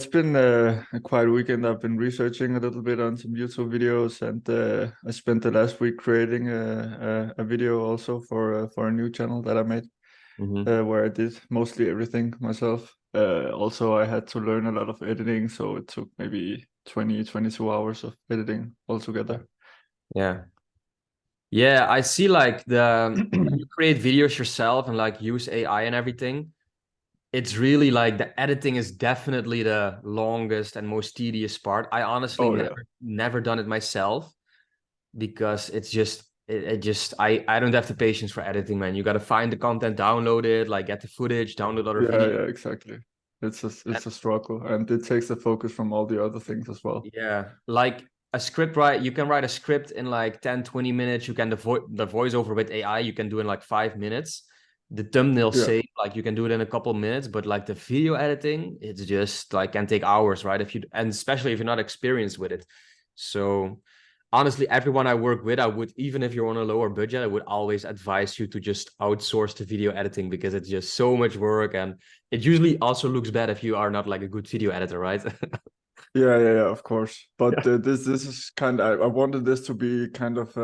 it's been a quiet weekend. I've been researching a little bit on some YouTube videos, and I spent the last week creating a video also for a new channel that I made, Hmm. where I did mostly everything myself. Also, I had to learn a lot of editing, so it took maybe 22 hours of editing altogether. Yeah. Yeah, I see like when you create videos yourself and like use AI and everything, it's really like the editing is definitely the longest and most tedious part. I honestly Oh yeah, never done it myself because it's just it just I don't have the patience for editing, man. You got to find the content, download it, like get the footage, download other yeah, videos. yeah, exactly. It's a struggle, and it takes the focus from all the other things as well. Yeah, like a script, right? You can write a script in like 10, 20 minutes. You can the voiceover with AI, you can do in like 5 minutes. The thumbnail Yeah, save, like you can do it in a couple minutes, but like the video editing, it's just like can take hours, right? If you and especially if you're not experienced with it. So honestly, everyone I work with, I would, even if you're on a lower budget, I would always advise you to just outsource the video editing because it's just so much work and it usually also looks bad if you are not like a good video editor, right? yeah, yeah, yeah, of course. But this is kind of I wanted this to be kind of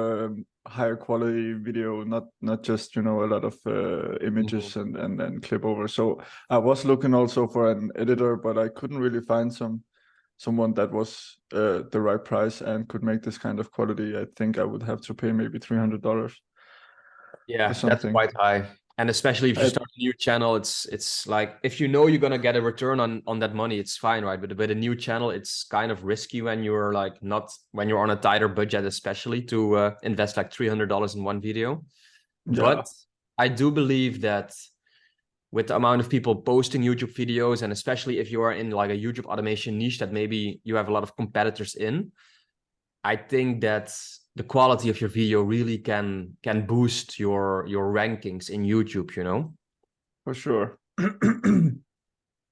higher quality video, not just a lot of Mhm. images and clip over. So I was looking also for an editor, but I couldn't really find someone that was the right price and could make this kind of quality. I think I would have to pay maybe $300 for Yeah, that's something. quite high. And especially if you I, start a new channel, it's like if you know you're gonna get a return on that money, it's fine, right? But with a new channel, it's kind of risky when you're like not when you're on a tighter budget, especially to invest like $300 in one video. yeah, But I do believe that with the amount of people posting YouTube videos, and especially if you are in like a YouTube automation niche that maybe you have a lot of competitors in, I think that the quality of your video really can boost your rankings in YouTube, you know? for sure.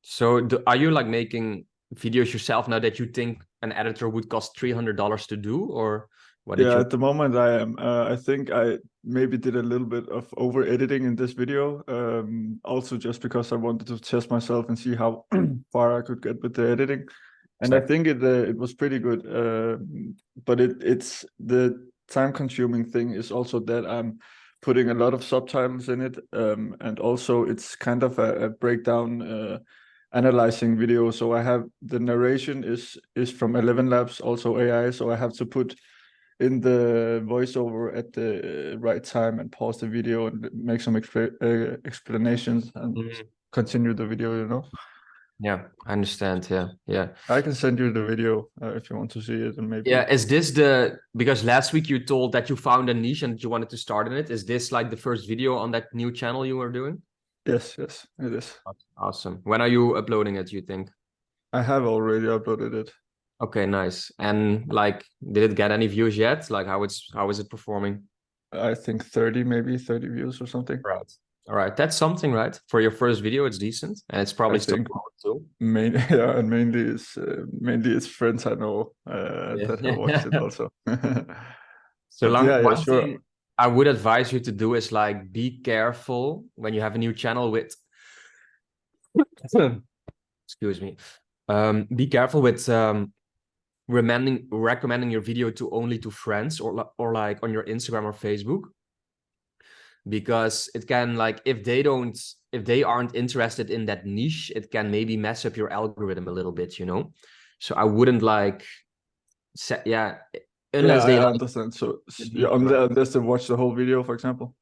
So are you like making videos yourself now that you think an editor would cost $300 to do, or what did Yeah, you? at the moment I am. I think I maybe did a little bit of over editing in this video. Also just because I wanted to test myself and see how far I could get with the editing. And I Exactly. think it was pretty good. But it's the time consuming thing is also that I'm putting a lot of subtitles in it. And also it's kind of a breakdown analyzing video. So I have the narration is from 11 Labs, also AI. So I have to put in the voiceover at the right time and pause the video and make some explanations and Mhm. continue the video. Yeah, I understand. Yeah, yeah. I can send you the video if you want to see it, and Yeah, maybe is this the because last week you told that you found a niche and you wanted to start in it? Is this like the first video on that new channel you were doing? yes, yes, it is. Awesome. When are you uploading it, you think? I have already uploaded it. Okay, nice. And like, did it get any views yet? Like, how is it performing? I think 30, maybe 30 views or something. Right. All right, that's something, right? For your first video, it's decent, and it's I probably still think growing too. yeah, and mainly it's friends I know Yeah. that have watched it also. So But yeah, long, yeah, one sure. thing I would advise you to do is like be careful when you have a new channel with excuse me. Be careful with recommending your video to only to friends or like on your Instagram or Facebook because it can like if they aren't interested in that niche, it can maybe mess up your algorithm a little bit, you know. So I wouldn't like set yeah Yeah, unless they I like understand. So the yeah, niche, right? unless they watch the whole video, for example.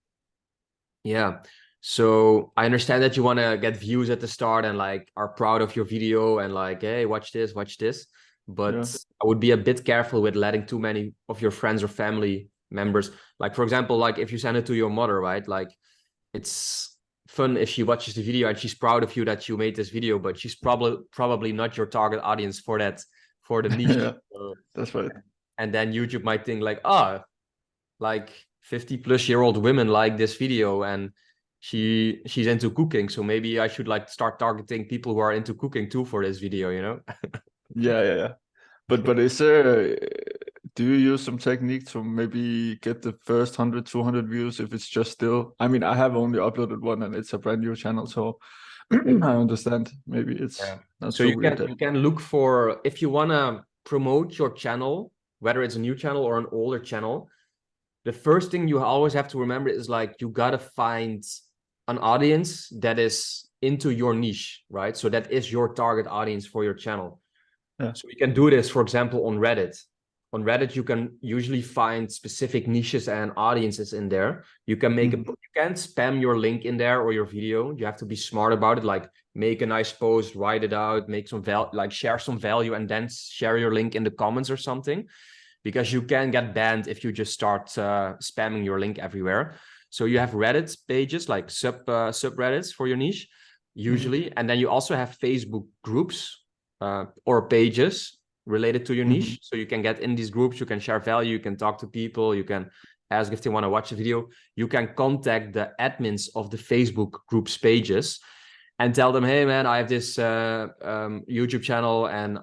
Yeah. So I understand that you want to get views at the start and like are proud of your video and like, hey, watch this, watch this. Yeah. But I would be a bit careful with letting too many of your friends or family members, like for example, like if you send it to your mother, right? Like it's fun if she watches the video and she's proud of you that you made this video, but she's probably not your target audience for the niche. Yeah, that's right. And then YouTube might think like, oh, like 50-plus-year-old women like this video and she's into cooking, so maybe I should like start targeting people who are into cooking too for this video, you know. Yeah, yeah, yeah. But is there, do you use some technique to maybe get the first 100, 200 views if it's just still, I mean, I have only uploaded one and it's a brand new channel, so I understand. Maybe it's Yeah. not So so weird that. you can look for, if you want to promote your channel, whether it's a new channel or an older channel, the first thing you always have to remember is like you gotta find an audience that is into your niche, right? So that is your target audience for your channel. Yeah. So you can do this, for example, on Reddit. On Reddit, you can usually find specific niches and audiences in there. You can make Mhm. you can't spam your link in there or your video. You have to be smart about it. Like make a nice post, write it out, make some like share some value, and then share your link in the comments or something, because you can get banned if you just start spamming your link everywhere. So you have Reddit pages, like subreddits for your niche, usually, and then you also have Facebook groups or pages related to your niche. So you can get in these groups, you can share value, you can talk to people, you can ask if they want to watch a video, you can contact the admins of the Facebook groups pages and tell them, hey man, I have this YouTube channel and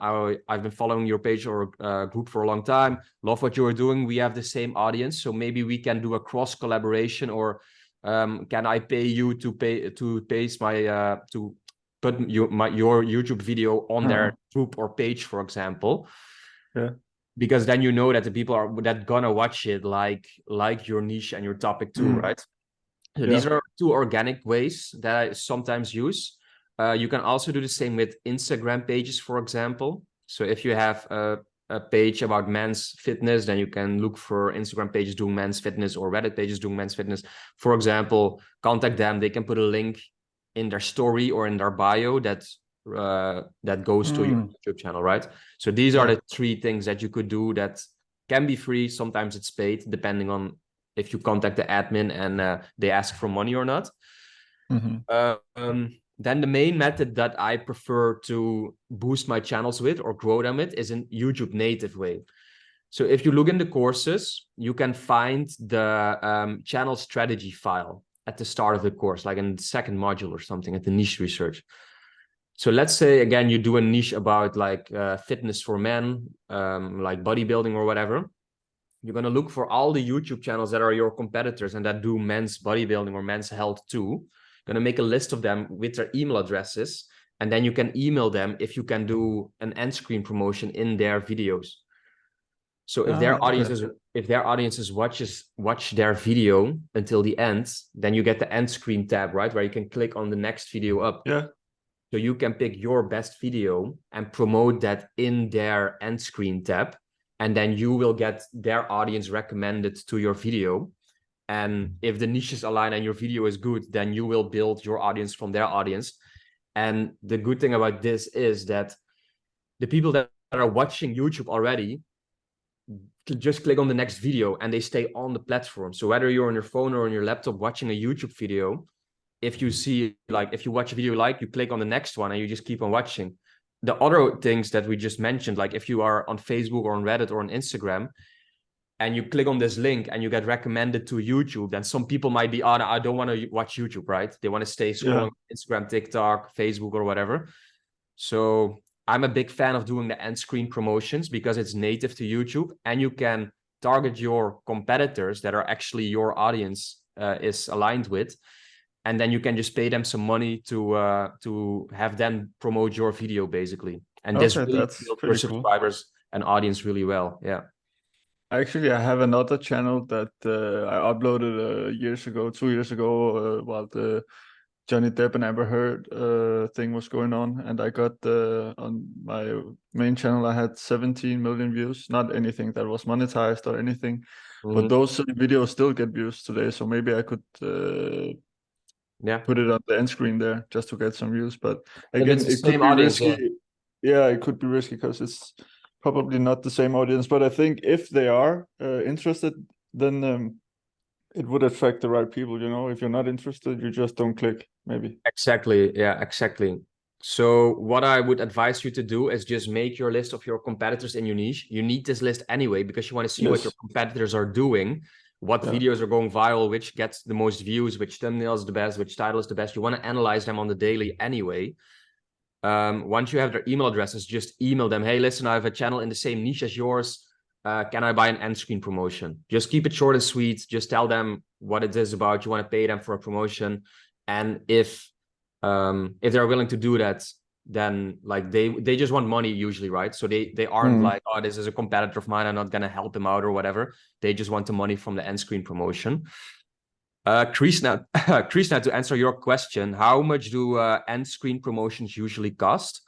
I've been following your page or group for a long time. Love what you are doing. We have the same audience, so maybe we can do a cross collaboration, or can I pay you to paste my to put your YouTube video on their group or page, for example. Yeah. Because then you know that the people are that gonna watch it like your niche and your topic too, right? So these are two organic ways that I sometimes use. You can also do the same with Instagram pages, for example. So if you have a page about men's fitness, then you can look for Instagram pages doing men's fitness or Reddit pages doing men's fitness. For example, contact them. They can put a link in their story or in their bio that goes to your YouTube channel, right? So these are the three things that you could do that can be free. Sometimes it's paid, depending on if you contact the admin and they ask for money or not. Then the main method that I prefer to boost my channels with or grow them with is in YouTube native way. So if you look in the courses, you can find the channel strategy file at the start of the course, like in the second module or something at the niche research. So let's say, again, you do a niche about like fitness for men, like bodybuilding or whatever. You're going to look for all the YouTube channels that are your competitors and that do men's bodybuilding or men's health too. You're going to make a list of them with their email addresses, and then you can email them if you can do an end screen promotion in their videos. So if their audiences watch their video until the end, then you get the end screen tab, right, where you can click on the next video up. Yeah. So you can pick your best video and promote that in their end screen tab. And then you will get their audience recommended to your video. And if the niches align and your video is good, then you will build your audience from their audience. And the good thing about this is that the people that are watching YouTube already just click on the next video and they stay on the platform. So whether you're on your phone or on your laptop watching a YouTube video, if you see, like, if you watch a video you click on the next one and you just keep on watching. The other things that we just mentioned, like if you are on Facebook or on Reddit or on Instagram and you click on this link and you get recommended to YouTube, then some people might be, oh, no, I don't want to watch YouTube, right? They want to stay scrolling Instagram, TikTok, Facebook, or whatever. So I'm a big fan of doing the end screen promotions because it's native to YouTube and you can target your competitors that are actually your audience is aligned with. And then you can just pay them some money to have them promote your video, basically. And this really that's builds your pretty cool. subscribers and audience really well. Yeah. Actually, I have another channel that I uploaded years ago, 2 years ago, while the Johnny Depp and Amber Heard thing was going on, and I got on my main channel I had 17 million views. Not anything that was monetized or anything, but those videos still get views today. So maybe I could put it on the end screen there just to get some views. But again, it could be risky. Yeah, it could be risky because it's probably not the same audience. But I think if they are interested, then it would attract the right people. You know, if you're not interested, you just don't click. Maybe. Exactly. Yeah, exactly. So what I would advise you to do is just make your list of your competitors in your niche. You need this list anyway because you want to see what your competitors are doing, what videos are going viral, which gets the most views, which thumbnail is the best, which title is the best. You want to analyze them on the daily anyway. Once you have their email addresses, just email them. Hey, listen, I have a channel in the same niche as yours. Can I buy an end screen promotion? Just keep it short and sweet. Just tell them what it is about. You want to pay them for a promotion. And if if they're willing to do that, then like they just want money usually, right? So they aren't like, oh, this is a competitor of mine, I'm not gonna help him out or whatever. They just want the money from the end screen promotion. Krishna, to answer your question, how much do end screen promotions usually cost?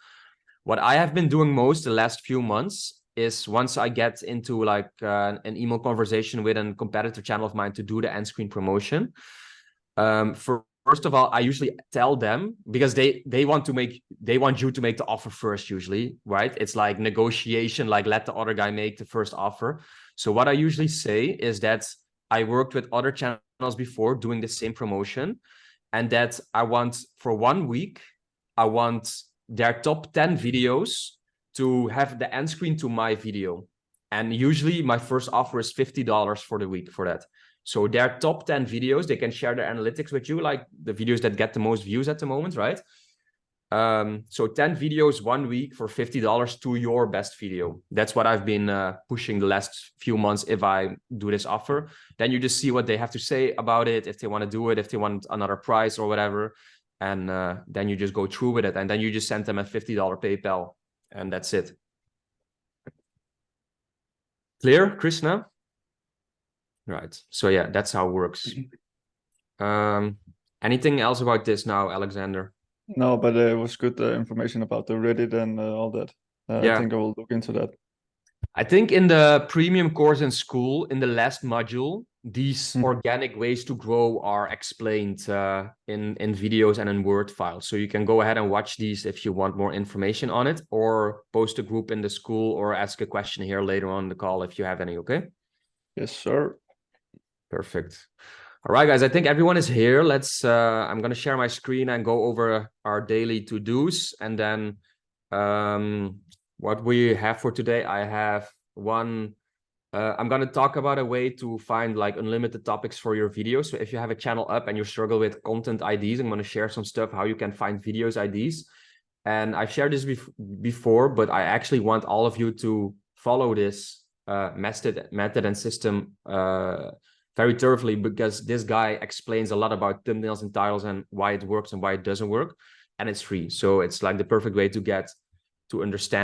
What I have been doing most the last few months is, once I get into like an email conversation with a competitor channel of mine to do the end screen promotion, first of all, I usually tell them, because they want you to make the offer first usually, right? It's like negotiation, like let the other guy make the first offer. So what I usually say is that I worked with other channels before doing the same promotion, and that I want, for 1 week, I want their top 10 videos to have the end screen to my video. And usually my first offer is $50 for the week for that. So their top 10 videos, they can share their analytics with you, like the videos that get the most views at the moment, right? So 10 videos 1 week for $50 to your best video. That's what I've been pushing the last few months if I do this offer. Then you just see what they have to say about it, if they want to do it, if they want another price or whatever. And then you just go through with it. And then you just send them a $50 PayPal. And that's it. Clear, Krishna? Right. So yeah, that's how it works. Anything else about this now, Alexander? No, but it was good information about the Reddit and all that. Yeah. I think I will look into that. I think in the premium course in school, in the last module, these organic ways to grow are explained in videos and in Word files. So you can go ahead and watch these if you want more information on it, or post a group in the school, or ask a question here later on in the call if you have any, okay? Yes, sir. Perfect. All right, guys, I think everyone is here. Let's, I'm going to share my screen and go over our daily to-dos. And then what we have for today, I have one, I'm going to talk about a way to find like unlimited topics for your videos. So if you have a channel up and you struggle with content IDs, I'm going to share some stuff, how you can find videos IDs. And I've shared this before, but I actually want all of you to follow this method and system very thoroughly, because this guy explains a lot about thumbnails and titles and why it works and why it doesn't work, and it's free. So it's like the perfect way to get to understand